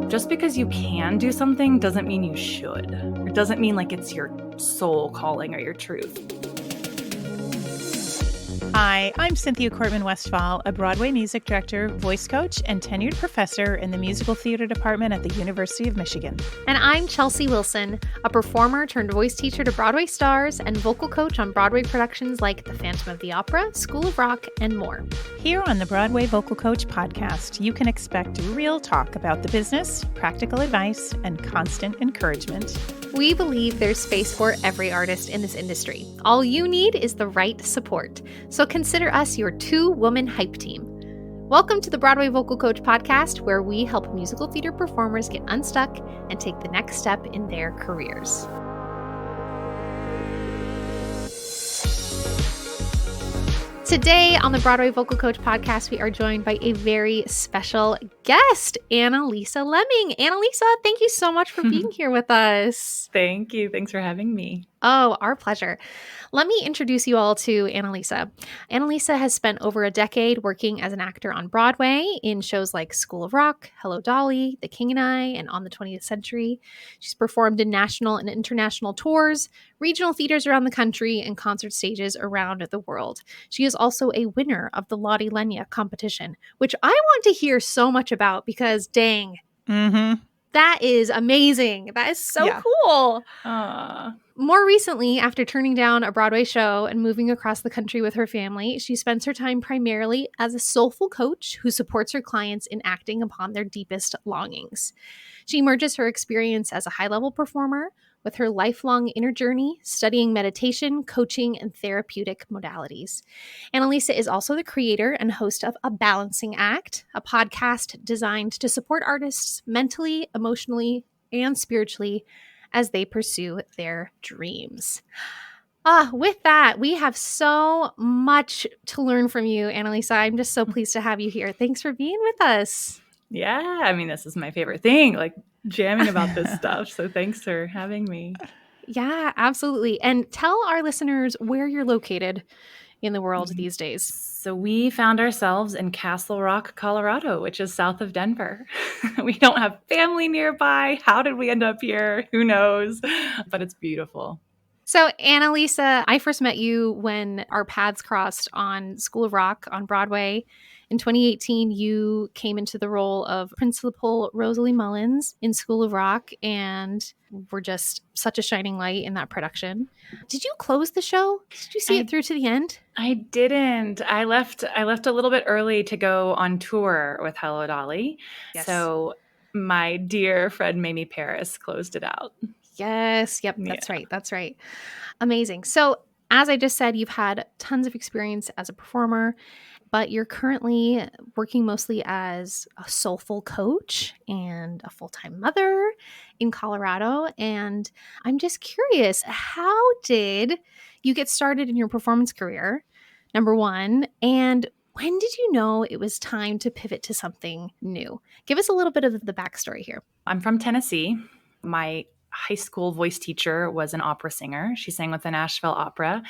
Just because you can do something doesn't mean you should. It doesn't mean like it's your soul calling or your truth. Hi, I'm Cynthia Cortman-Westphal, a Broadway music director, voice coach, and tenured professor in the musical theater department at the University of Michigan. And I'm Chelsea Wilson, a performer turned voice teacher to Broadway stars and vocal coach on Broadway productions like The Phantom of the Opera, School of Rock, and more. Here on the Broadway Vocal Coach podcast, you can expect real talk about the business, practical advice, and constant encouragement. We believe there's space for every artist in this industry. All you need is the right support. So consider us your two-woman hype team. Welcome to the Broadway Vocal Coach podcast, where we help musical theater performers get unstuck and take the next step in their careers. Today on the Broadway Vocal Coach podcast, we are joined by a very special guest, Analisa Leaming. Analisa, thank you so much for being here with us. Thank you. Thanks for having me. Oh, our pleasure. Let me introduce you all to Analisa. Analisa has spent over a decade working as an actor on Broadway in shows like School of Rock, Hello Dolly, The King and I, and On the 20th Century. She's performed in national and international tours, regional theaters around the country, and concert stages around the world. She is also a winner of the Lotte Lenya competition, which I want to hear so much about because, dang, that is amazing. That is so cool. More recently, after turning down a Broadway show and moving across the country with her family, she spends her time primarily as a soulful coach who supports her clients in acting upon their deepest longings. She merges her experience as a high-level performer with her lifelong inner journey, studying meditation, coaching, and therapeutic modalities. Analisa is also the creator and host of A Balancing Act, a podcast designed to support artists mentally, emotionally, and spiritually as they pursue their dreams. With that, we have so much to learn from you, Analisa. I'm just so pleased to have you here. Thanks for being with us. Yeah, I mean, this is my favorite thing, like jamming about this stuff. So thanks for having me. Yeah, absolutely. And tell our listeners where you're located in the world these days. So we found ourselves in Castle Rock, Colorado, which is south of Denver. We don't have family nearby. How did we end up here? Who knows? But it's beautiful. So, Analisa, I first met you when our paths crossed on School of Rock on Broadway. In 2018, you came into the role of Principal Rosalie Mullins in School of Rock and were just such a shining light in that production. Did you close the show? Did you see it through to the end? I didn't. I left a little bit early to go on tour with Hello Dolly. Yes. So my dear friend Mamie Paris closed it out. Yes. Yep. That's right. That's right. Amazing. So as I just said, you've had tons of experience as a performer, but you're currently working mostly as a soulful coach and a full-time mother in Colorado. And I'm just curious, how did you get started in your performance career, number one? And when did you know it was time to pivot to something new? Give us a little bit of the backstory here. I'm from Tennessee. My high school voice teacher was an opera singer. She sang with the Nashville Opera.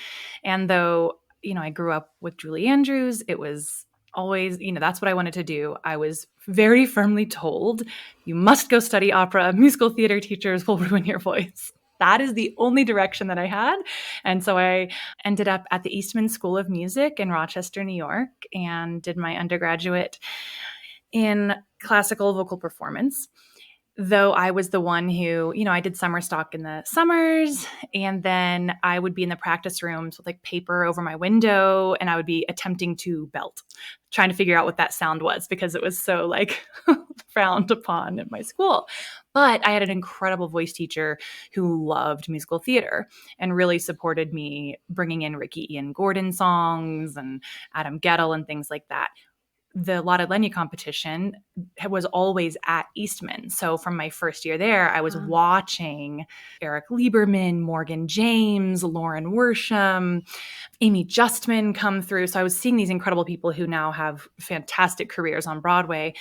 And though, I grew up with Julie Andrews, it was always, that's what I wanted to do. I was very firmly told, you must go study opera. Musical theater teachers will ruin your voice. That is the only direction that I had. And so I ended up at the Eastman School of Music in Rochester, New York, and did my undergraduate in classical vocal performance. Though I was the one who, I did summer stock in the summers, and then I would be in the practice rooms with like paper over my window, and I would be attempting to belt, trying to figure out what that sound was because it was so like frowned upon at my school. But I had an incredible voice teacher who loved musical theater and really supported me bringing in Ricky Ian Gordon songs and Adam Gettle and things like that. The Lotte Lenya competition was always at Eastman. So from my first year there, I was watching Eric Lieberman, Morgan James, Lauren Worsham, Amy Justman come through. So I was seeing these incredible people who now have fantastic careers on Broadway.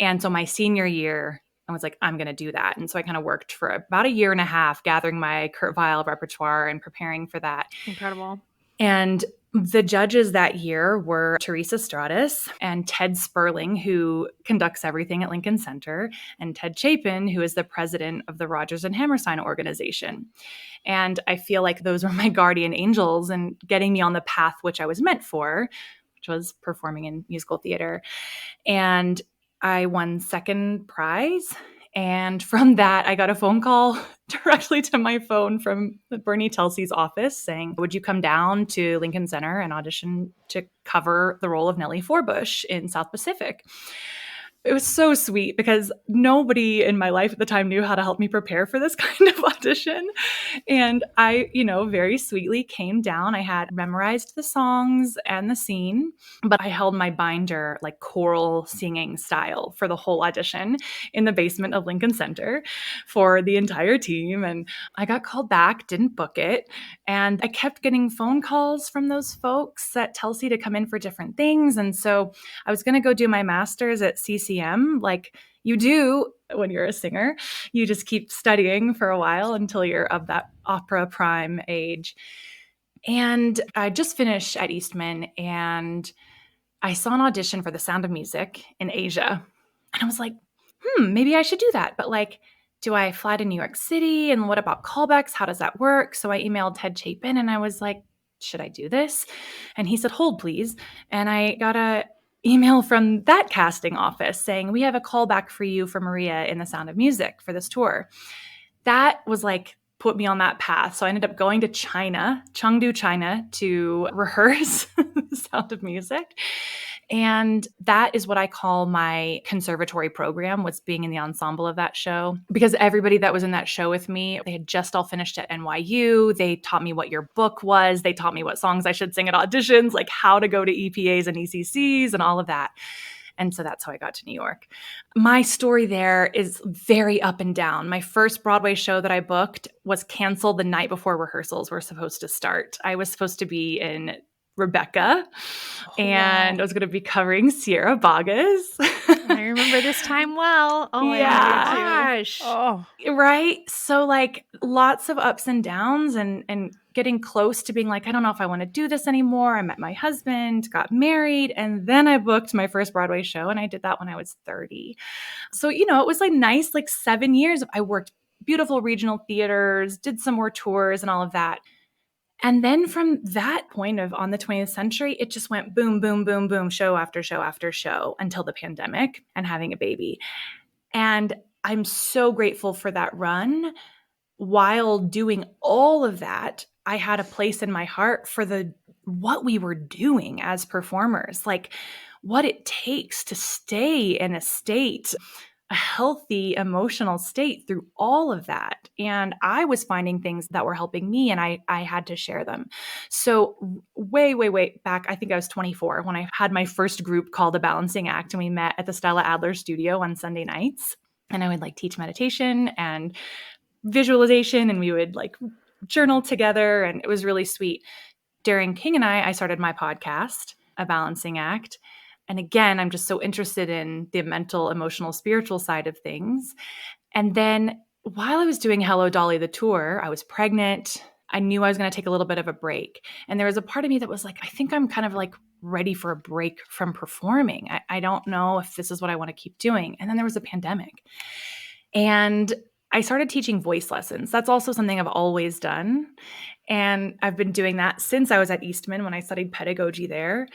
And so my senior year, I was like, I'm going to do that. And so I kind of worked for about a year and a half, gathering my Kurt Weill repertoire and preparing for that. Incredible. And The judges that year were Teresa Stratus and Ted Sperling, who conducts everything at Lincoln Center, and Ted Chapin, who is the president of the Rodgers and Hammerstein organization. And I feel like those were my guardian angels and getting me on the path which I was meant for, which was performing in musical theater. And I won second prize. And from that, I got a phone call directly to my phone from Bernie Telsey's office saying, would you come down to Lincoln Center and audition to cover the role of Nellie Forbush in South Pacific? It was so sweet because nobody in my life at the time knew how to help me prepare for this kind of audition. And I, very sweetly came down. I had memorized the songs and the scene, but I held my binder like choral singing style for the whole audition in the basement of Lincoln Center for the entire team. And I got called back, didn't book it. And I kept getting phone calls from those folks at Telsey to come in for different things. And so I was going to go do my master's at CCM, like you do when you're a singer. You just keep studying for a while until you're of that opera prime age. And I just finished at Eastman and I saw an audition for The Sound of Music in Asia. And I was like, maybe I should do that. But like, do I fly to New York City? And what about callbacks? How does that work? So I emailed Ted Chapin and I was like, should I do this? And he said, hold, please. And I got a email from that casting office saying, we have a callback for you for Maria in The Sound of Music for this tour. That was like, put me on that path. So I ended up going to China, Chengdu, China, to rehearse The Sound of Music. And that is what I call my conservatory program, was being in the ensemble of that show. Because everybody that was in that show with me, they had just all finished at NYU. They taught me what your book was. They taught me what songs I should sing at auditions, like how to go to EPAs and ECCs and all of that. And so that's how I got to New York. My story there is very up and down. My first Broadway show that I booked was canceled the night before rehearsals were supposed to start. I was supposed to be in Rebecca, and I was going to be covering Sierra Boggess. I remember this time well. Oh my gosh. Oh, right? So like lots of ups and downs and getting close to being like, I don't know if I want to do this anymore. I met my husband, got married, and then I booked my first Broadway show, and I did that when I was 30. So, it was like nice, like 7 years. I worked beautiful regional theaters, did some more tours and all of that. And then from that point of on the 20th century, it just went boom, boom, boom, boom, show after show after show until the pandemic and having a baby. And I'm so grateful for that run. While doing all of that, I had a place in my heart for what we were doing as performers, like what it takes to stay in a healthy emotional state through all of that. And I was finding things that were helping me, and I had to share them. So way, way, way back, I think I was 24 when I had my first group called The Balancing Act, and we met at the Stella Adler studio on Sunday nights. And I would like teach meditation and visualization, and we would like journal together, and it was really sweet. During King and I started my podcast, A Balancing Act. And again, I'm just so interested in the mental, emotional, spiritual side of things. And then while I was doing Hello Dolly, the tour, I was pregnant. I knew I was going to take a little bit of a break. And there was a part of me that was like, I think I'm kind of like ready for a break from performing. I don't know if this is what I want to keep doing. And then there was a pandemic. And I started teaching voice lessons. That's also something I've always done. And I've been doing that since I was at Eastman when I studied pedagogy there.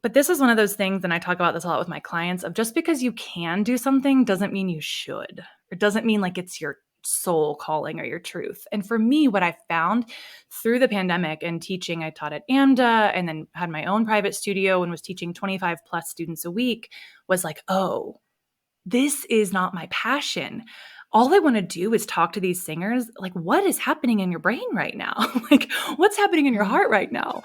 But this is one of those things, and I talk about this a lot with my clients, of just because you can do something doesn't mean you should. It doesn't mean like it's your soul calling or your truth. And for me, what I found through the pandemic and teaching, I taught at AMDA and then had my own private studio and was teaching 25 plus students a week, was like, oh, this is not my passion. All I want to do is talk to these singers. Like, what is happening in your brain right now? Like, what's happening in your heart right now?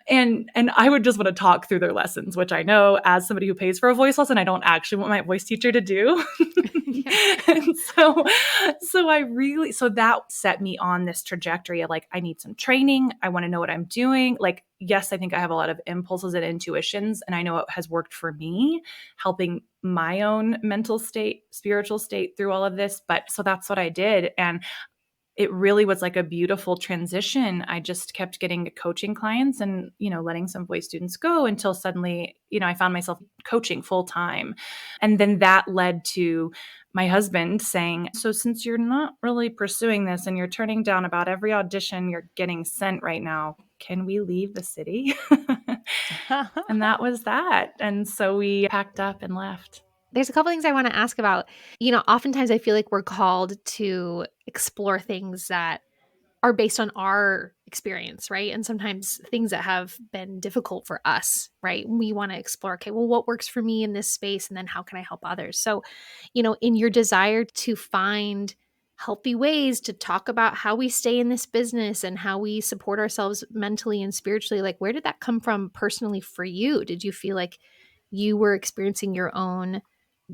And I would just want to talk through their lessons, which I know as somebody who pays for a voice lesson, I don't actually want my voice teacher to do. And so that set me on this trajectory of like, I need some training. I want to know what I'm doing. Like, yes, I think I have a lot of impulses and intuitions, and I know it has worked for me, helping my own mental state, spiritual state through all of this. But so that's what I did. And it really was like a beautiful transition. I just kept getting coaching clients and, letting some voice students go until suddenly, I found myself coaching full time. And then that led to my husband saying, so since you're not really pursuing this and you're turning down about every audition you're getting sent right now, can we leave the city? And that was that. And so we packed up and left. There's a couple things I want to ask about. Oftentimes I feel like we're called to explore things that are based on our experience, right? And sometimes things that have been difficult for us, right? We want to explore, okay, well, what works for me in this space? And then how can I help others? So, in your desire to find healthy ways to talk about how we stay in this business and how we support ourselves mentally and spiritually, like where did that come from personally for you? Did you feel like you were experiencing your own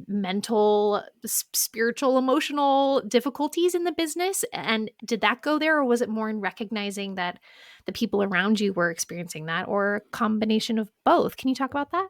mental, spiritual, emotional difficulties in the business? And did that go there, or was it more in recognizing that the people around you were experiencing that, or a combination of both? Can you talk about that?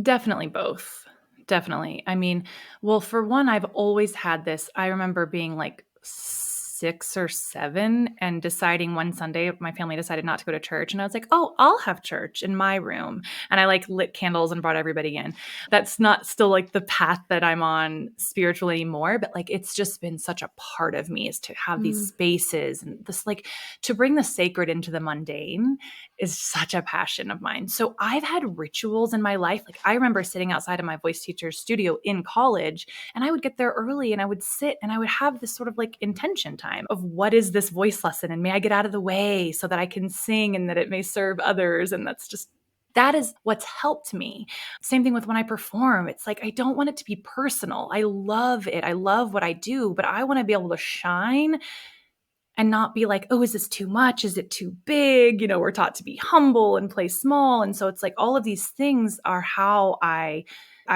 Definitely both. Definitely. I mean, well, for one, I've always had this. I remember being like 6 or 7 and deciding one Sunday, my family decided not to go to church. And I was like, oh, I'll have church in my room. And I like lit candles and brought everybody in. That's not still like the path that I'm on spiritually anymore, but like it's just been such a part of me is to have these spaces and this like to bring the sacred into the mundane is such a passion of mine. So I've had rituals in my life. Like I remember sitting outside of my voice teacher's studio in college, and I would get there early and I would sit and I would have this sort of like intention time of what is this voice lesson and may I get out of the way so that I can sing and that it may serve others. And that is what's helped me. Same thing with when I perform. It's like, I don't want it to be personal. I love it. I love what I do, but I want to be able to shine and not be like, oh, is this too much? Is it too big? We're taught to be humble and play small. And so it's like all of these things are how I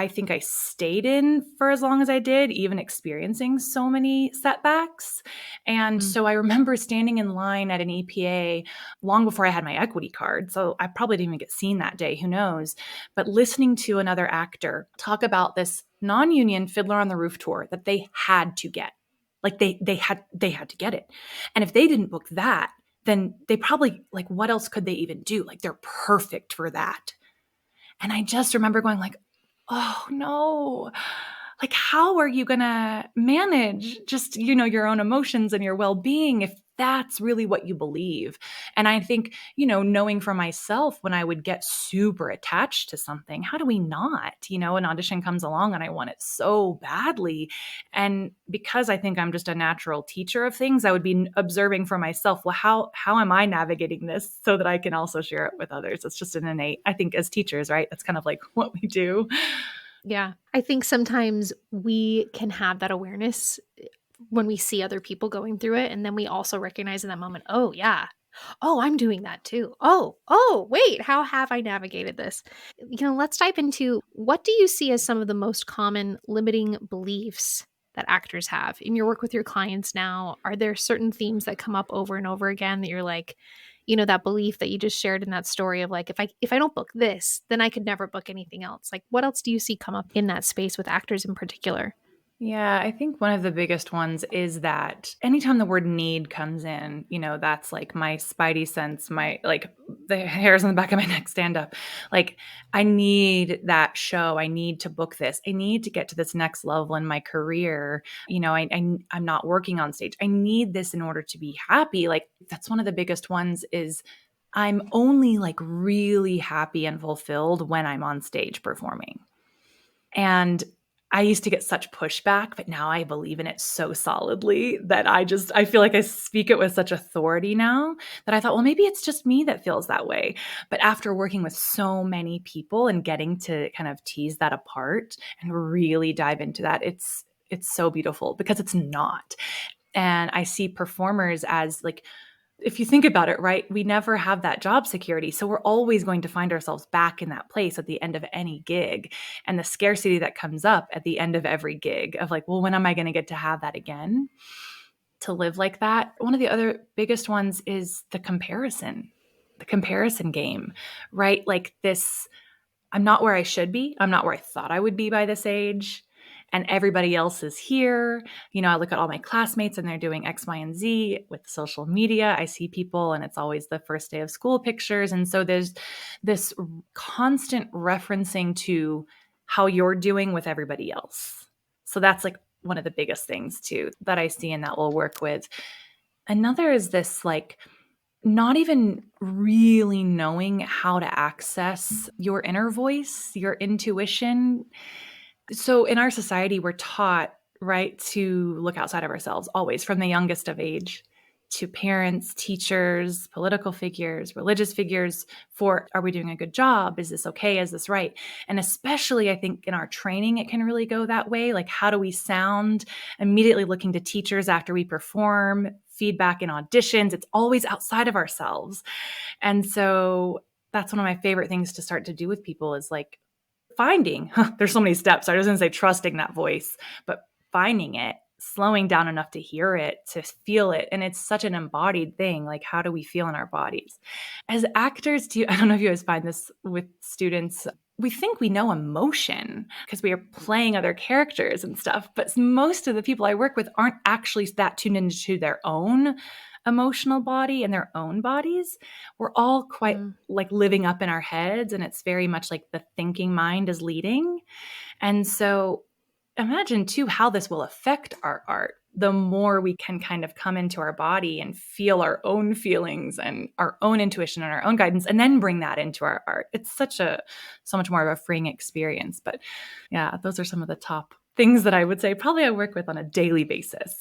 think I stayed in for as long as I did, even experiencing so many setbacks. And so I remember standing in line at an EPA long before I had my equity card. So I probably didn't even get seen that day, who knows? But listening to another actor talk about this non-union Fiddler on the Roof tour that they had to get. Like they had to get it. And if they didn't book that, then they probably like, what else could they even do? Like they're perfect for that. And I just remember going like, oh no, like how are you going to manage just, your own emotions and your well-being if that's really what you believe? And I think, knowing for myself when I would get super attached to something, how do we not? An audition comes along and I want it so badly. And because I think I'm just a natural teacher of things, I would be observing for myself, well, how am I navigating this so that I can also share it with others? It's just an innate, I think, as teachers, right? That's kind of like what we do. Yeah. I think sometimes we can have that awareness when we see other people going through it. And then we also recognize in that moment, oh, yeah. Oh, I'm doing that too. Oh, wait, how have I navigated this? Let's dive into what do you see as some of the most common limiting beliefs that actors have in your work with your clients now? Are there certain themes that come up over and over again that you're like, that belief that you just shared in that story of like, if I don't book this, then I could never book anything else. Like, what else do you see come up in that space with actors in particular? Yeah, I think one of the biggest ones is that anytime the word need comes in, that's like my spidey sense, my like the hairs on the back of my neck stand up. Like, I need that show. I need to book this. I need to get to this next level in my career. I'm not working on stage. I need this in order to be happy. Like, that's one of the biggest ones is I'm only like really happy and fulfilled when I'm on stage performing. And I used to get such pushback, but now I believe in it so solidly that I feel like I speak it with such authority now that I thought, well, maybe it's just me that feels that way. But after working with so many people and getting to kind of tease that apart and really dive into that, it's so beautiful because it's not. And I see performers as like, if you think about it, right, we never have that job security. So we're always going to find ourselves back in that place at the end of any gig. And the scarcity that comes up at the end of every gig of like, well, when am I going to get to have that again? To live like that. One of the other biggest ones is the comparison game, right? Like this, I'm not where I should be. I'm not where I thought I would be by this age. and everybody else is here. I look at all my classmates and they're doing X, Y, and Z with social media. I see people and it's always the first day of school pictures. And so there's this constant referencing to how you're doing with everybody else. So that's like one of the biggest things too that I see and that we'll work with. Another is this like not even really knowing how to access your inner voice, your intuition. So in our society, we're taught, right, to look outside of ourselves always from the youngest of age to parents, teachers, political figures, religious figures for, are we doing a good job? Is this okay? Is this right? And especially I think in our training, it can really go that way. Like, how do we sound? Immediately looking to teachers after we perform, feedback in auditions. It's always outside of ourselves. And so that's one of my favorite things to start to do with people is like finding, there's so many steps. I was going to say trusting that voice, but finding it, slowing down enough to hear it, to feel it. And it's such an embodied thing. Like, how do we feel in our bodies? As actors, I don't know if you guys find this with students, we think we know emotion because we are playing other characters and stuff. But most of the people I work with aren't actually that tuned into their own emotional body and their own bodies. We're all quite like living up in our heads, and it's very much like the thinking mind is leading. And so imagine too how this will affect our art. The more we can kind of come into our body and feel our own feelings and our own intuition and our own guidance, and then bring that into our art. It's so much more of a freeing experience. But yeah, those are some of the top things that I would say probably I work with on a daily basis.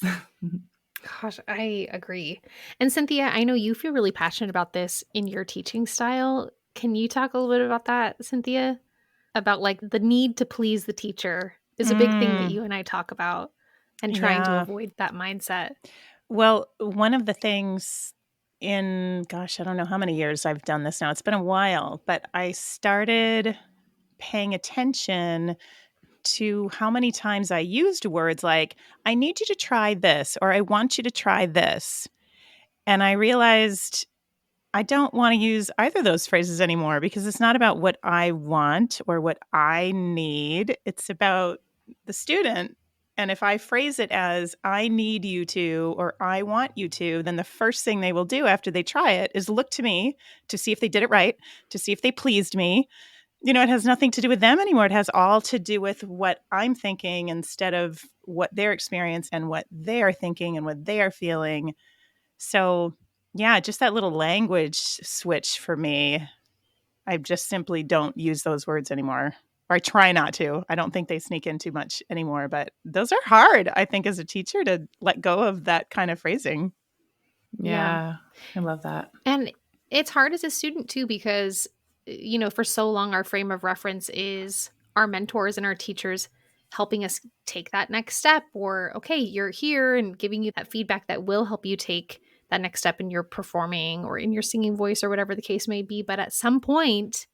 Gosh, I agree. And Cynthia, I know you feel really passionate about this in your teaching style. Can you talk a little bit about that, Cynthia? About like the need to please the teacher is a big thing that you and I talk about, and trying to avoid that mindset. Well, one of the things gosh, I don't know how many years I've done this now. It's been a while, but I started paying attention to how many times I used words like, I need you to try this, or I want you to try this. And I realized I don't want to use either of those phrases anymore because it's not about what I want or what I need. It's about the student. And if I phrase it as I need you to or I want you to, then the first thing they will do after they try it is look to me to see if they did it right, to see if they pleased me. It has nothing to do with them anymore. It has all to do with what I'm thinking instead of what their experience and what they are thinking and what they are feeling. So yeah, just that little language switch for me. I just simply don't use those words anymore. Or I try not to. I don't think they sneak in too much anymore, but those are hard, I think, as a teacher to let go of that kind of phrasing. Yeah, I love that. And it's hard as a student too, because, for so long, our frame of reference is our mentors and our teachers helping us take that next step, or, okay, you're here, and giving you that feedback that will help you take that next step in your performing or in your singing voice or whatever the case may be. But at some point,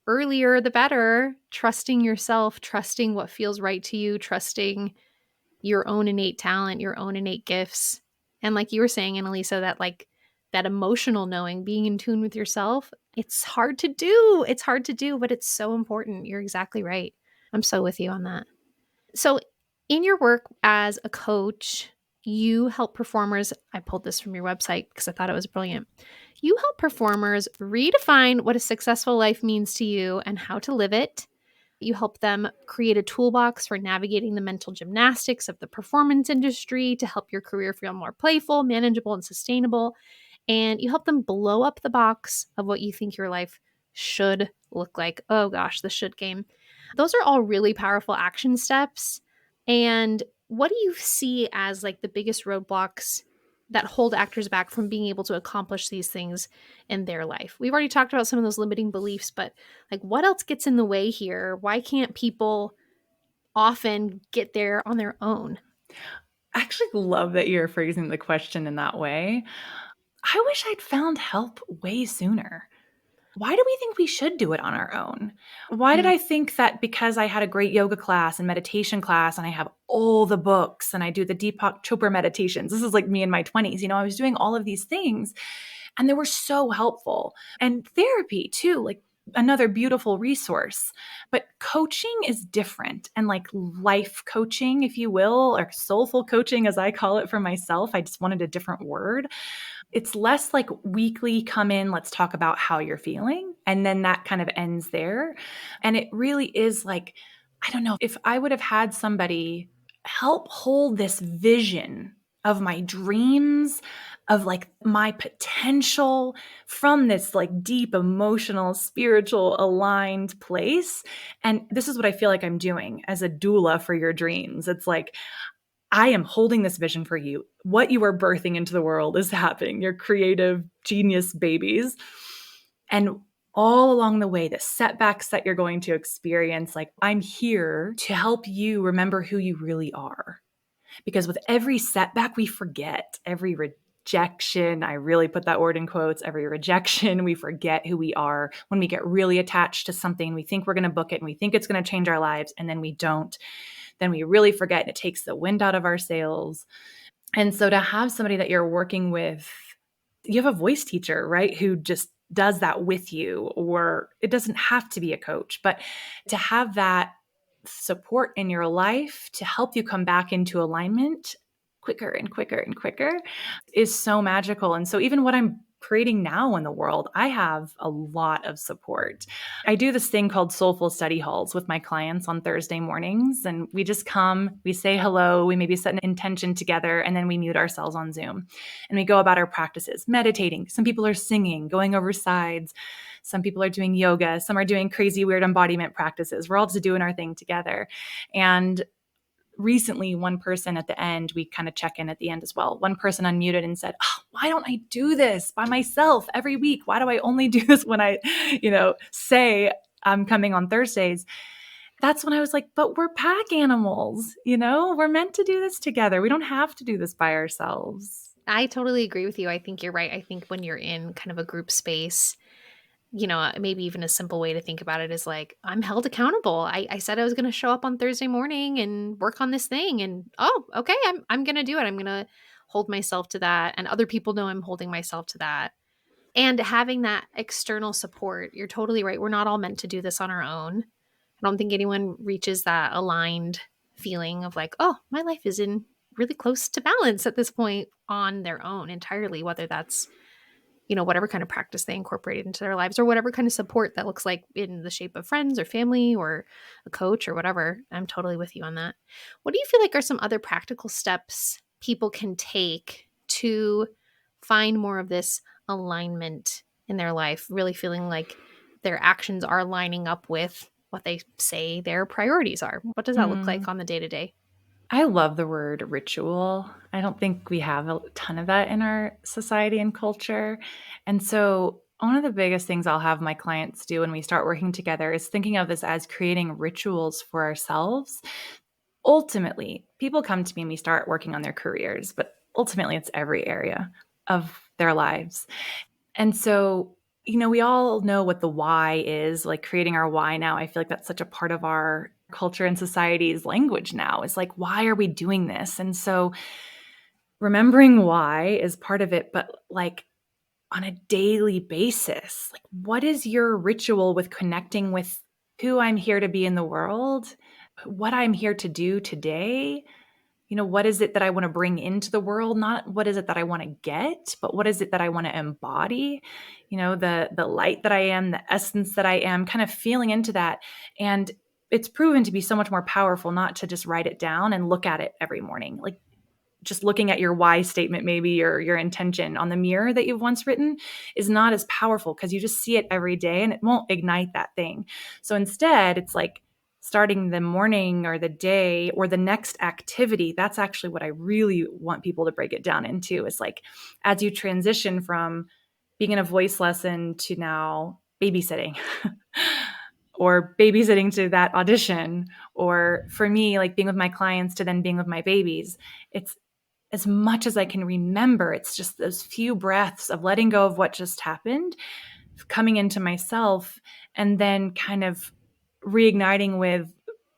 earlier the better, trusting yourself, trusting what feels right to you, trusting your own innate talent, your own innate gifts. And like you were saying, Analisa, that emotional knowing, being in tune with yourself, it's hard to do. It's hard to do, but it's so important. You're exactly right. I'm so with you on that. So in your work as a coach, you help performers. I pulled this from your website because I thought it was brilliant. You help performers redefine what a successful life means to you and how to live it. You help them create a toolbox for navigating the mental gymnastics of the performance industry to help your career feel more playful, manageable, and sustainable. And you help them blow up the box of what you think your life should look like. Oh gosh, the should game. Those are all really powerful action steps. And what do you see as like the biggest roadblocks that hold actors back from being able to accomplish these things in their life? We've already talked about some of those limiting beliefs, but like what else gets in the way here? Why can't people often get there on their own? I actually love that you're phrasing the question in that way. I wish I'd found help way sooner. Why do we think we should do it on our own? Why did I think that because I had a great yoga class and meditation class and I have all the books and I do the Deepak Chopra meditations? This is like me in my 20s. I was doing all of these things and they were so helpful. And therapy too. Like another beautiful resource. But coaching is different. And like life coaching, if you will, or soulful coaching, as I call it for myself, I just wanted a different word. It's less like weekly come in, let's talk about how you're feeling. And then that kind of ends there. And it really is like, I don't know, if I would have had somebody help hold this vision of my dreams, of like my potential from this like deep emotional, spiritual, aligned place. And this is what I feel like I'm doing as a doula for your dreams. It's like, I am holding this vision for you. What you are birthing into the world is happening. Your creative genius babies. And all along the way, the setbacks that you're going to experience, like I'm here to help you remember who you really are. Because with every setback, we forget every rejection. I really put that word in quotes. Every rejection, we forget who we are. When we get really attached to something, we think we're going to book it and we think it's going to change our lives, and then we don't. Then we really forget, and it takes the wind out of our sails. And so to have somebody that you're working with, you have a voice teacher, right, who just does that with you, or it doesn't have to be a coach, but to have that support in your life to help you come back into alignment quicker and quicker and quicker is so magical. And so even what I'm creating now in the world, I have a lot of support. I do this thing called soulful study halls with my clients on Thursday mornings, and we just come, we say hello, we maybe set an intention together, and then we mute ourselves on Zoom and we go about our practices, meditating. Some people are singing, going over sides. Some people are doing yoga. Some are doing crazy, weird embodiment practices. We're all just doing our thing together. And recently, one person at the end, we kind of check in at the end as well. One person unmuted and said, oh, why don't I do this by myself every week? Why do I only do this when I, say I'm coming on Thursdays? That's when I was like, but we're pack animals, we're meant to do this together. We don't have to do this by ourselves. I totally agree with you. I think you're right. I think when you're in kind of a group space, maybe even a simple way to think about it is like, I'm held accountable. I said I was going to show up on Thursday morning and work on this thing. And, oh, okay, I'm going to do it. I'm going to hold myself to that. And other people know I'm holding myself to that. And having that external support, you're totally right. We're not all meant to do this on our own. I don't think anyone reaches that aligned feeling of like, oh, my life is in really close to balance at this point on their own entirely, whether that's whatever kind of practice they incorporate into their lives or whatever kind of support that looks like in the shape of friends or family or a coach or whatever. I'm totally with you on that. What do you feel like are some other practical steps people can take to find more of this alignment in their life, really feeling like their actions are lining up with what they say their priorities are? What does that look like on the day-to-day? I love the word ritual. I don't think we have a ton of that in our society and culture. And so, one of the biggest things I'll have my clients do when we start working together is thinking of this as creating rituals for ourselves. Ultimately, people come to me and we start working on their careers, but ultimately, it's every area of their lives. And so, we all know what the why is, like creating our why now. I feel like that's such a part of our culture and society's language now. It's like, why are we doing this? And so remembering why is part of it, but like on a daily basis, like what is your ritual with connecting with who I'm here to be in the world, what I'm here to do today? What is it that I want to bring into the world? Not what is it that I want to get, but what is it that I want to embody? The light that I am, the essence that I am, kind of feeling into that. And it's proven to be so much more powerful not to just write it down and look at it every morning. Like just looking at your why statement, maybe, or your intention on the mirror that you've once written is not as powerful because you just see it every day and it won't ignite that thing. So instead, it's like starting the morning or the day or the next activity. That's actually what I really want people to break it down into, is like as you transition from being in a voice lesson to now babysitting or babysitting to that audition, or for me, like being with my clients to then being with my babies. It's as much as I can remember, it's just those few breaths of letting go of what just happened, coming into myself, and then kind of reigniting with,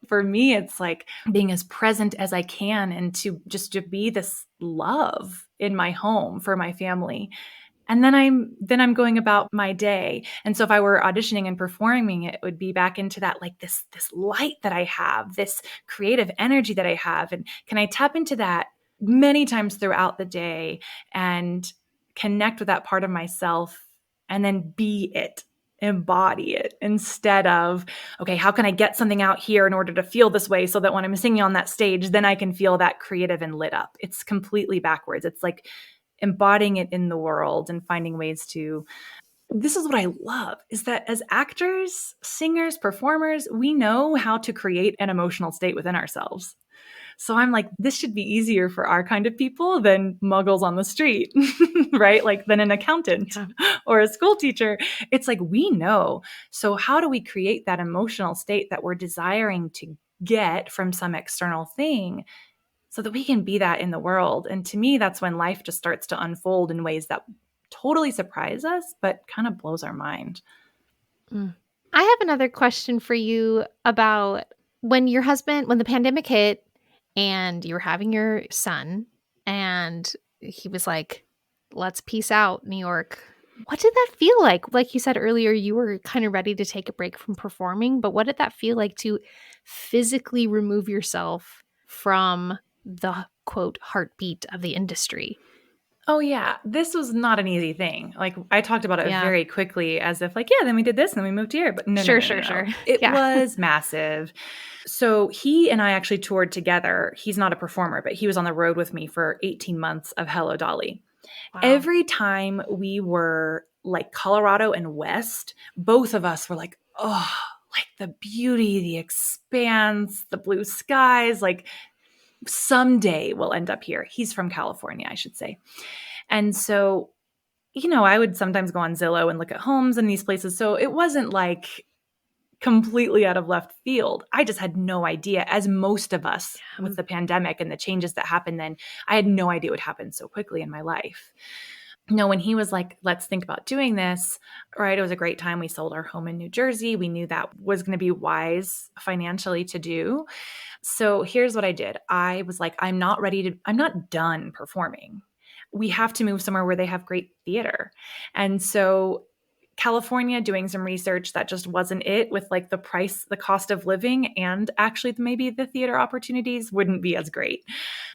for me, it's like being as present as I can and to be this love in my home for my family. And then I'm going about my day. And so if I were auditioning and performing, it would be back into that, like this light that I have, this creative energy that I have. And can I tap into that many times throughout the day and connect with that part of myself and then be it, embody it, instead of, okay, how can I get something out here in order to feel this way so that when I'm singing on that stage, then I can feel that creative and lit up. It's completely backwards. It's like embodying it in the world and finding ways to. This is what I love, is that as actors, singers, performers, we know how to create an emotional state within ourselves. So I'm like, this should be easier for our kind of people than muggles on the street, right? Like than an accountant or a school teacher. It's like, we know. So how do we create that emotional state that we're desiring to get from some external thing so that we can be that in the world? And to me, that's when life just starts to unfold in ways that totally surprise us, but kind of blows our mind. I have another question for you about when the pandemic hit and you were having your son and he was like, let's peace out, New York. What did that feel like? Like you said earlier, you were kind of ready to take a break from performing, but what did that feel like to physically remove yourself from the quote heartbeat of the industry? Oh, yeah. This was not an easy thing. Like, I talked about it Yeah. very quickly as if, like, yeah, then we did this and then we moved here. But no, Sure. It Yeah. was massive. So he and I actually toured together. He's not a performer, but he was on the road with me for 18 months of Hello Dolly. Wow. Every time we were like Colorado and West, both of us were like, oh, like the beauty, the expanse, the blue skies, like someday we'll end up here. He's from California, I should say. And so, I would sometimes go on Zillow and look at homes in these places. So it wasn't like completely out of left field. I just had no idea, as most of us with the pandemic and the changes that happened then, I had no idea it would happen so quickly in my life. When he was like, let's think about doing this, right? It was a great time. We sold our home in New Jersey. We knew that was going to be wise financially to do. So here's what I did. I was like, I'm not done performing. We have to move somewhere where they have great theater. And so California, doing some research, that just wasn't it, with like the cost of living, and actually maybe the theater opportunities wouldn't be as great.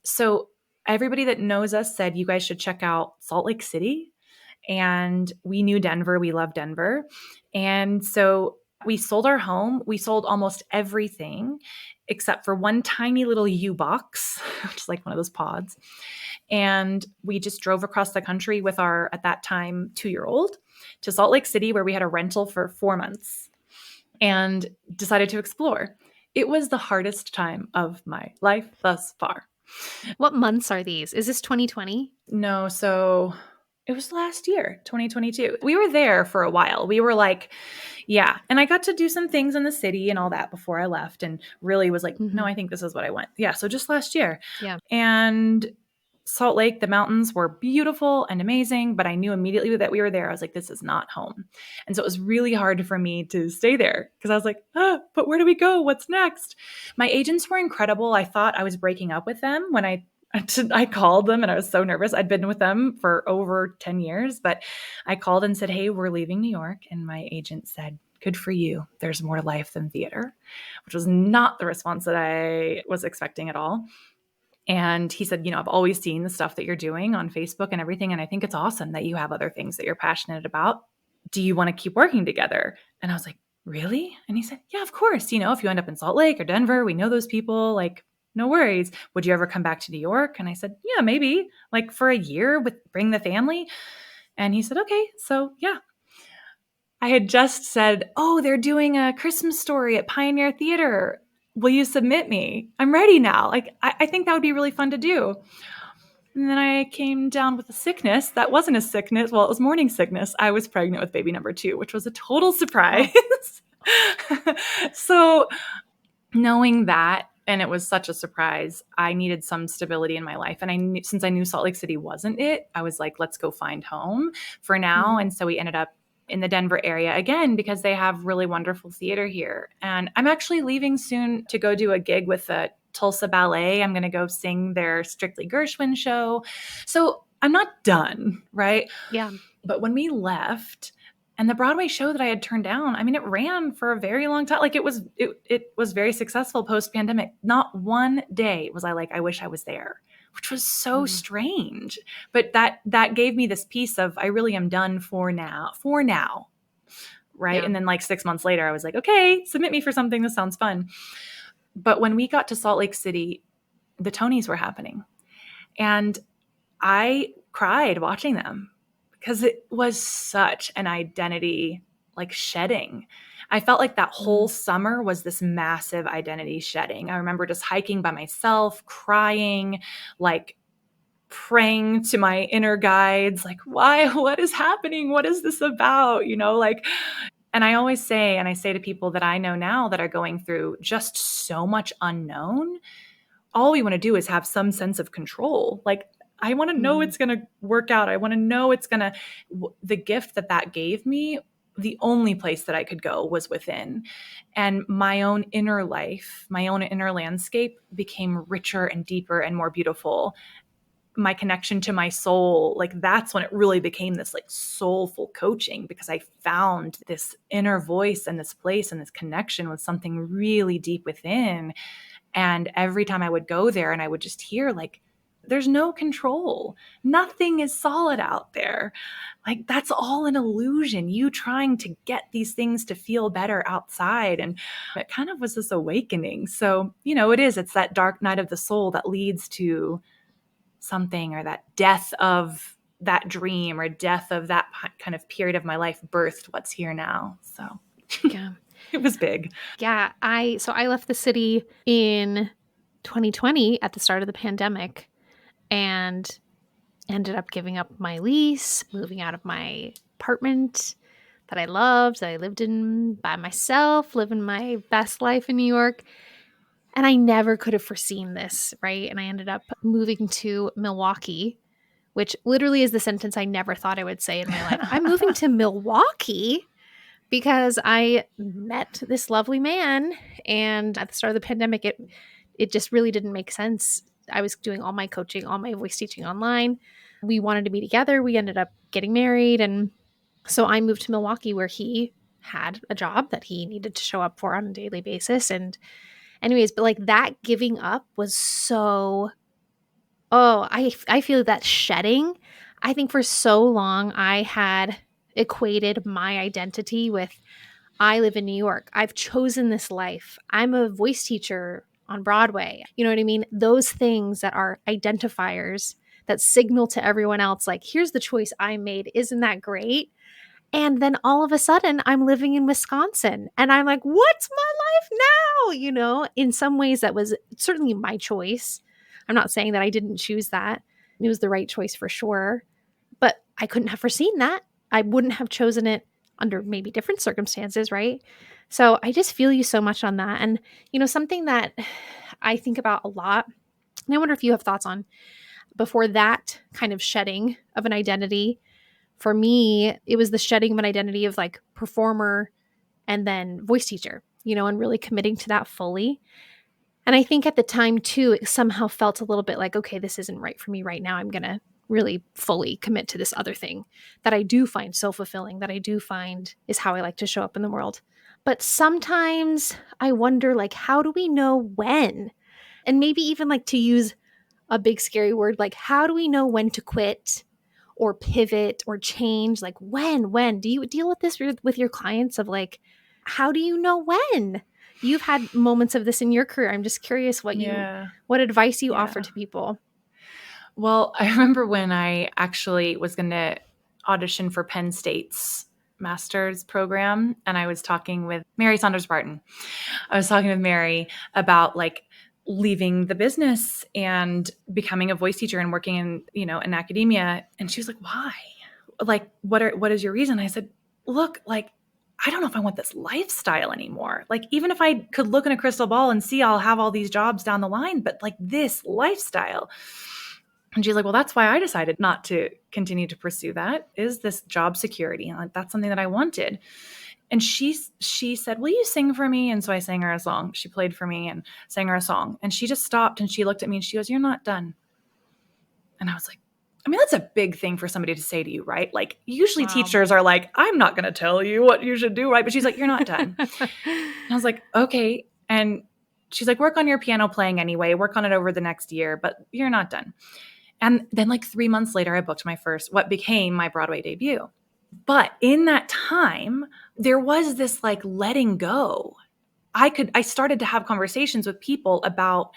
So everybody that knows us said, you guys should check out Salt Lake City. And we knew Denver. We love Denver. And so we sold our home. We sold almost everything except for one tiny little U-box, which is like one of those pods. And we just drove across the country with our, at that time, 2-year-old to Salt Lake City, where we had a rental for 4 months and decided to explore. It was the hardest time of my life thus far. What months are these? Is this 2020? No, so it was last year, 2022. We were there for a while. We were like, yeah. And I got to do some things in the city and all that before I left, and really was like, no, I think this is what I want. Yeah. So just last year. Yeah. And Salt Lake, the mountains were beautiful and amazing, but I knew immediately that we were there. I was like, this is not home. And so it was really hard for me to stay there because I was like, but where do we go? What's next? My agents were incredible. I thought I was breaking up with them when I called them, and I was so nervous. I'd been with them for over 10 years, but I called and said, hey, we're leaving New York. And my agent said, good for you. There's more to life than theater, which was not the response that I was expecting at all. And he said, I've always seen the stuff that you're doing on Facebook and everything, and I think it's awesome that you have other things that you're passionate about. Do you want to keep working together? And I was like, really? And he said, yeah, of course. If you end up in Salt Lake or Denver, we know those people, like, no worries. Would you ever come back to New York? And I said, yeah, maybe, like for a year, bring the family. And he said, okay. So yeah, I had just said, oh, they're doing a Christmas Story at Pioneer Theater. Will you submit me? I'm ready now. Like, I think that would be really fun to do. And then I came down with a sickness. That wasn't a sickness. Well, it was morning sickness. I was pregnant with baby number 2, which was a total surprise. So knowing that, and it was such a surprise, I needed some stability in my life. And since I knew Salt Lake City wasn't it, I was like, let's go find home for now. Mm-hmm. And so we ended up in the Denver area again, because they have really wonderful theater here. And I'm actually leaving soon to go do a gig with the Tulsa Ballet. I'm going to go sing their Strictly Gershwin show. So I'm not done, right? Yeah. But when we left, and the Broadway show that I had turned down, I mean, it ran for a very long time. Like it was very successful post-pandemic. Not one day was I like, I wish I was there, which was so strange. But that gave me this piece of, I really am done for now. Right. Yeah. And then like 6 months later, I was like, okay, submit me for something. This sounds fun. But when we got to Salt Lake City, the Tonys were happening. And I cried watching them because it was such an identity like shedding. I felt like that whole summer was this massive identity shedding. I remember just hiking by myself, crying, like praying to my inner guides, like, why, what is happening? What is this about? Like, and I always say, and I say to people that I know now that are going through just so much unknown, all we want to do is have some sense of control. Like, I want to know it's going to work out. I want to know it's going to, the gift that gave me, the only place that I could go was within. And my own inner life, my own inner landscape became richer and deeper and more beautiful. My connection to my soul, like that's when it really became this like soulful coaching, because I found this inner voice and this place and this connection with something really deep within. And every time I would go there and I would just hear like, there's no control. Nothing is solid out there. Like that's all an illusion. You trying to get these things to feel better outside. And it kind of was this awakening. So, it's that dark night of the soul that leads to something, or that death of that dream or death of that kind of period of my life birthed what's here now. So Yeah. it was big. Yeah. So I left the city in 2020 at the start of the pandemic and ended up giving up my lease, moving out of my apartment that I loved, that I lived in by myself, living my best life in New York. And I never could have foreseen this, right? And I ended up moving to Milwaukee, which literally is the sentence I never thought I would say in my life. I'm moving to Milwaukee because I met this lovely man, and at the start of the pandemic, it just really didn't make sense. I was doing all my coaching, all my voice teaching online. We wanted to be together. We ended up getting married, and so I moved to Milwaukee, where he had a job that he needed to show up for on a daily basis. And anyways, but like that giving up was so, I feel that shedding. I think for so long I had equated my identity with, I live in New York. I've chosen this life. I'm a voice teacher on Broadway. You know what I mean? Those things that are identifiers that signal to everyone else, like, here's the choice I made. Isn't that great? And then all of a sudden, I'm living in Wisconsin and I'm like, what's my life now? In some ways, that was certainly my choice. I'm not saying that I didn't choose that. It was the right choice for sure. But I couldn't have foreseen that. I wouldn't have chosen it under maybe different circumstances, right? So I just feel you so much on that. And, something that I think about a lot, and I wonder if you have thoughts on, before that kind of shedding of an identity. For me, it was the shedding of an identity of like performer and then voice teacher, and really committing to that fully. And I think at the time too, it somehow felt a little bit like, okay, this isn't right for me right now. I'm going to really fully commit to this other thing that I do find so fulfilling, that I do find is how I like to show up in the world. But sometimes I wonder, like, how do we know when? And maybe even like, to use a big scary word, like, how do we know when to quit or pivot or change? Like, when do you deal with this with your clients, of like, how do you know when? You've had moments of this in your career. I'm just curious what advice you offer to people. Well, I remember when I actually was going to audition for Penn State's master's program, and I was talking with Mary Saunders Barton. I was talking with Mary about like leaving the business and becoming a voice teacher and working in academia. And she was like, why? Like, what is your reason? I said, look, like, I don't know if I want this lifestyle anymore. Like, even if I could look in a crystal ball and see I'll have all these jobs down the line, but like this lifestyle. And she's like, well, that's why I decided not to continue to pursue that, is this job security. And like, that's something that I wanted. And she said, will you sing for me? And so I sang her a song. She played for me and sang her a song. And she just stopped and she looked at me and she goes, you're not done. And I was like, I mean, that's a big thing for somebody to say to you, right? Like, usually Wow. teachers are like, I'm not going to tell you what you should do, right? But she's like, you're not done. And I was like, okay. And she's like, work on your piano playing anyway, work on it over the next year, but you're not done. And then like 3 months later, I booked my first, what became my Broadway debut. But in that time, there was this like letting go. I started to have conversations with people about,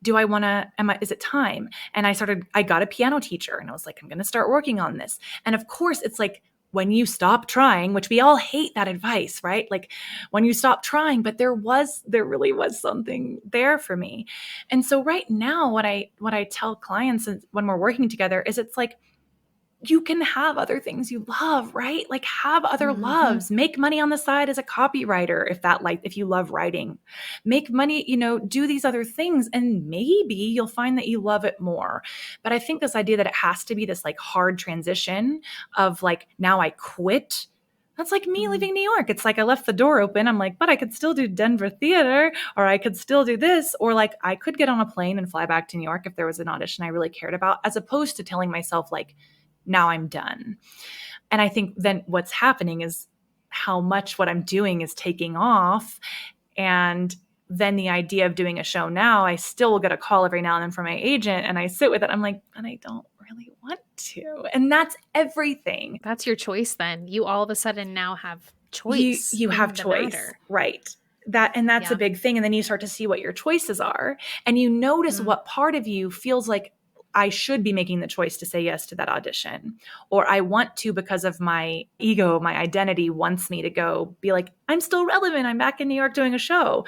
is it time? And I got a piano teacher and I was like, I'm going to start working on this. And of course, it's like when you stop trying, which we all hate that advice, right? Like when you stop trying, but there really was something there for me. And so right now, what I tell clients when we're working together is it's like, you can have other things you love, right? Like have other loves, make money on the side as a copywriter if you love writing, make money, do these other things and maybe you'll find that you love it more. But I think this idea that it has to be this like hard transition of like, now I quit. That's like me leaving New York. It's like I left the door open. I'm like, but I could still do Denver theater, or I could still do this, or like I could get on a plane and fly back to New York if there was an audition I really cared about, as opposed to telling myself like, now I'm done. And I think then what's happening is how much what I'm doing is taking off. And then the idea of doing a show now, I still will get a call every now and then from my agent and I sit with it. I'm like, and I don't really want to. And that's everything. That's your choice then. You all of a sudden now have choice. You have choice, right? That's a big thing. And then you start to see what your choices are and you notice what part of you feels like I should be making the choice to say yes to that audition, or I want to because of my ego, my identity wants me to go be like, I'm still relevant. I'm back in New York doing a show.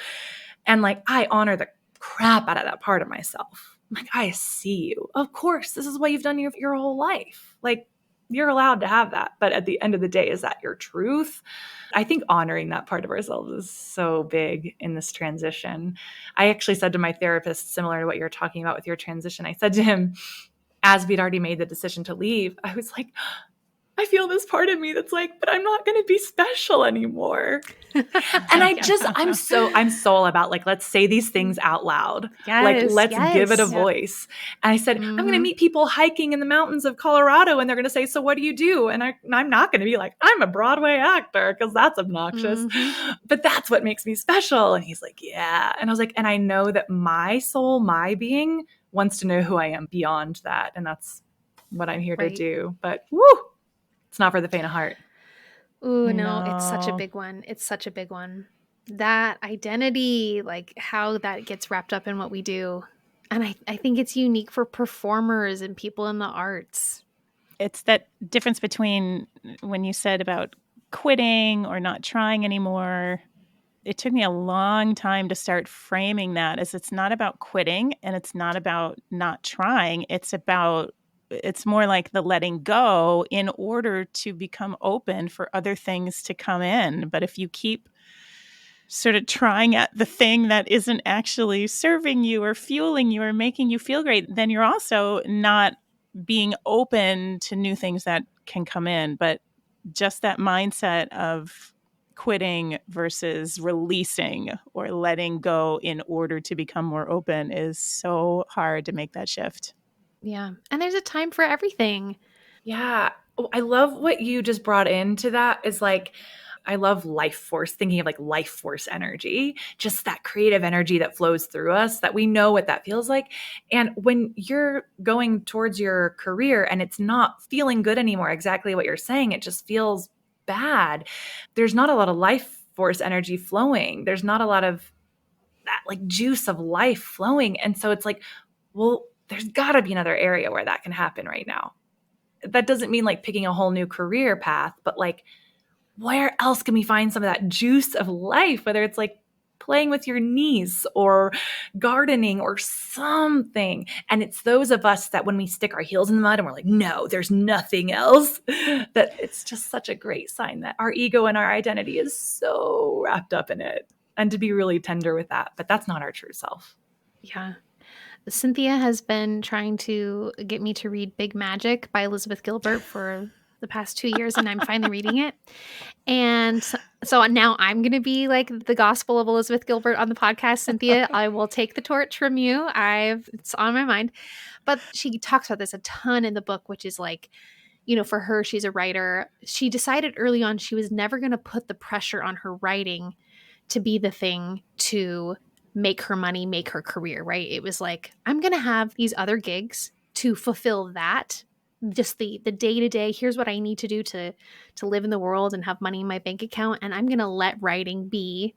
And like, I honor the crap out of that part of myself. I'm like, I see you. Of course, this is what you've done your whole life. Like, you're allowed to have that. But at the end of the day, is that your truth? I think honoring that part of ourselves is so big in this transition. I actually said to my therapist, similar to what you're talking about with your transition, I said to him, as we'd already made the decision to leave, I was like, I feel this part of me that's like, but I'm not going to be special anymore. And I'm so all about like, let's say these things out loud. Let's give it a voice. And I said, I'm going to meet people hiking in the mountains of Colorado and they're going to say, so what do you do? And I'm not going to be like, I'm a Broadway actor, because that's obnoxious, but that's what makes me special. And he's like, yeah. And I was like, and I know that my soul, my being wants to know who I am beyond that. And that's what I'm here to do. But woo, it's not for the faint of heart. Ooh, no, it's such a big one. It's such a big one. That identity, like how that gets wrapped up in what we do. And I think it's unique for performers and people in the arts. It's that difference between when you said about quitting or not trying anymore. It took me a long time to start framing that as it's not about quitting and it's not about not trying. It's more like the letting go in order to become open for other things to come in. But if you keep sort of trying at the thing that isn't actually serving you or fueling you or making you feel great, then you're also not being open to new things that can come in. But just that mindset of quitting versus releasing or letting go in order to become more open is so hard to make that shift. Yeah. And there's a time for everything. Yeah. Oh, I love what you just brought into that is like, I love life force, thinking of like life force energy, just that creative energy that flows through us, that we know what that feels like. And when you're going towards your career and it's not feeling good anymore, exactly what you're saying, it just feels bad. There's not a lot of life force energy flowing. There's not a lot of that like juice of life flowing. And so it's like, well, there's got to be another area where that can happen right now. That doesn't mean like picking a whole new career path, but like, where else can we find some of that juice of life, whether it's like playing with your niece or gardening or something. And it's those of us that when we stick our heels in the mud and we're like, no, there's nothing else, that it's just such a great sign that our ego and our identity is so wrapped up in it. And to be really tender with that, but that's not our true self. Yeah. Cynthia has been trying to get me to read Big Magic by Elizabeth Gilbert for the past 2 years, and I'm finally reading it. And So now I'm going to be like the gospel of Elizabeth Gilbert on the podcast, Cynthia. I will take the torch from you. It's on my mind. But she talks about this a ton in the book, which is like, for her, she's a writer. She decided early on she was never going to put the pressure on her writing to be the thing to make her money, make her career, right? It was like, I'm going to have these other gigs to fulfill that. Just the day-to-day, here's what I need to do to live in the world and have money in my bank account. And I'm going to let writing be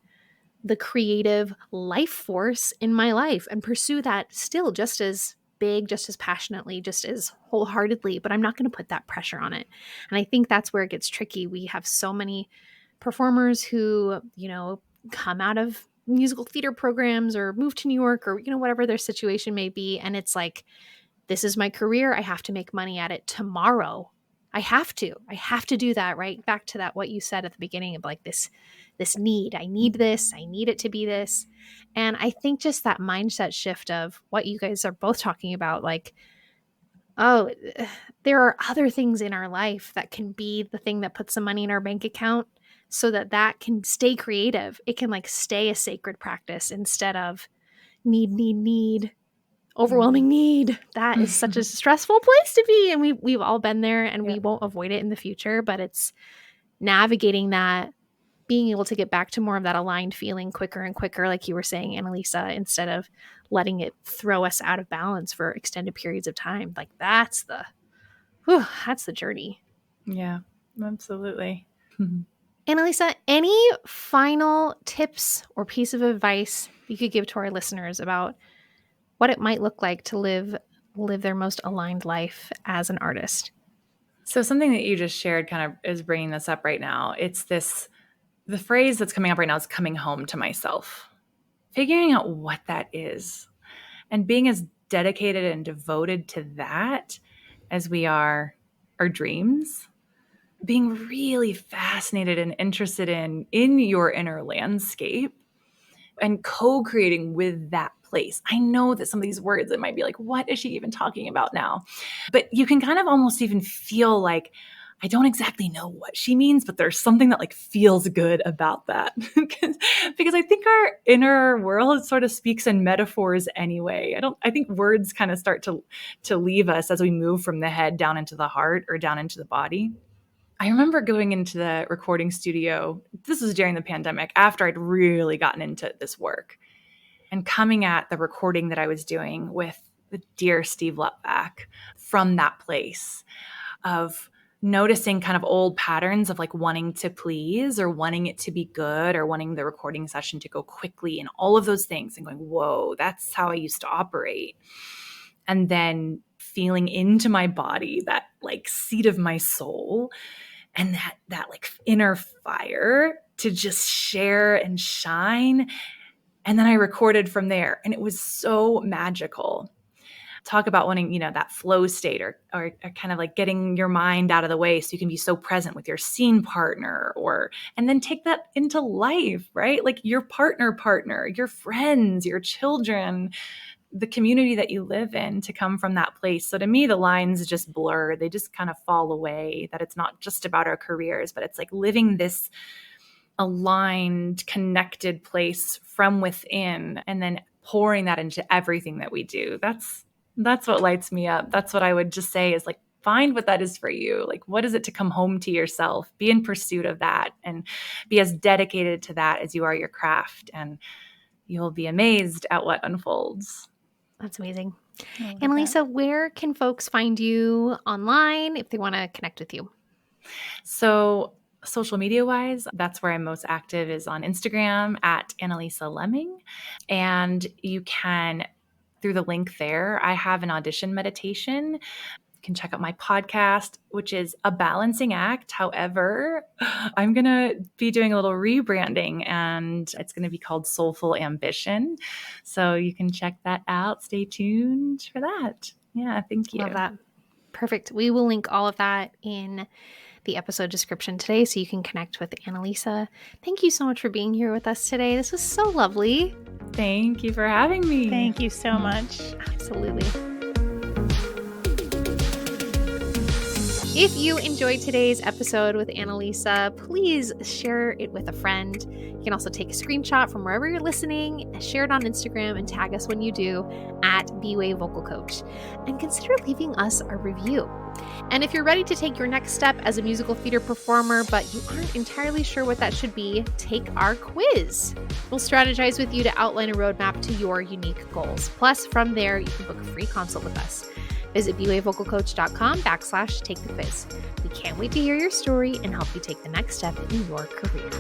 the creative life force in my life and pursue that still just as big, just as passionately, just as wholeheartedly, but I'm not going to put that pressure on it. And I think that's where it gets tricky. We have so many performers who, come out of musical theater programs or move to New York or, whatever their situation may be. And it's like, this is my career. I have to make money at it tomorrow. I have to do that, right? Back to that, what you said at the beginning of like this need. I need this. I need it to be this. And I think just that mindset shift of what you guys are both talking about, like, oh, there are other things in our life that can be the thing that puts the money in our bank account so that can stay creative. It can like stay a sacred practice instead of need, overwhelming need. That is such a stressful place to be. And we've all been there, and we won't avoid it in the future, but it's navigating that, being able to get back to more of that aligned feeling quicker and quicker, like you were saying, Analisa, instead of letting it throw us out of balance for extended periods of time. Like that's the journey. Yeah, absolutely. Analisa, any final tips or piece of advice you could give to our listeners about what it might look like to live their most aligned life as an artist? So something that you just shared kind of is bringing this up right now. It's the phrase that's coming up right now is coming home to myself. Figuring out what that is and being as dedicated and devoted to that as we are our dreams. Being really fascinated and interested in your inner landscape and co-creating with that place. I know that some of these words, it might be like, what is she even talking about now? But you can kind of almost even feel like, I don't exactly know what she means, but there's something that like feels good about that. Because I think our inner world sort of speaks in metaphors anyway. I think words kind of start to leave us as we move from the head down into the heart or down into the body. I remember going into the recording studio. This was during the pandemic, after I'd really gotten into this work, and coming at the recording that I was doing with the dear Steve Lutback from that place of noticing kind of old patterns of like wanting to please or wanting it to be good or wanting the recording session to go quickly and all of those things, and going, whoa, that's how I used to operate. And then feeling into my body, that like seat of my soul, and that like inner fire to just share and shine. And then I recorded from there, and it was so magical. Talk about wanting, that flow state or kind of like getting your mind out of the way so you can be so present with your scene partner, and then take that into life, right? Like your partner, your friends, your children, the community that you live in, to come from that place. So to me, the lines just blur. They just kind of fall away, that it's not just about our careers, but it's like living this aligned, connected place from within, and then pouring that into everything that we do. That's what lights me up. That's what I would just say is like, find what that is for you. Like, what is it to come home to yourself? Be in pursuit of that and be as dedicated to that as you are your craft, and you'll be amazed at what unfolds. That's amazing. Analisa, where can folks find you online if they want to connect with you? So social media wise, that's where I'm most active, is on Instagram at Analisa Leaming. And you can, through the link there, I have an audition meditation. You can check out my podcast, which is A Balancing Act. However, I'm going to be doing a little rebranding, and it's going to be called Soulful Ambition. So you can check that out. Stay tuned for that. Yeah, thank you. Love that. Perfect. We will link all of that in the episode description today so you can connect with Analisa. Thank you so much for being here with us today. This was so lovely. Thank you for having me. Thank you so much. Absolutely. If you enjoyed today's episode with Analisa, please share it with a friend. You can also take a screenshot from wherever you're listening, share it on Instagram, and tag us when you do at B-Way Vocal Coach. And consider leaving us a review. And if you're ready to take your next step as a musical theater performer, but you aren't entirely sure what that should be, take our quiz. We'll strategize with you to outline a roadmap to your unique goals. Plus, from there, you can book a free consult with us. Visit bwayvocalcoach.com/take the quiz. We can't wait to hear your story and help you take the next step in your career.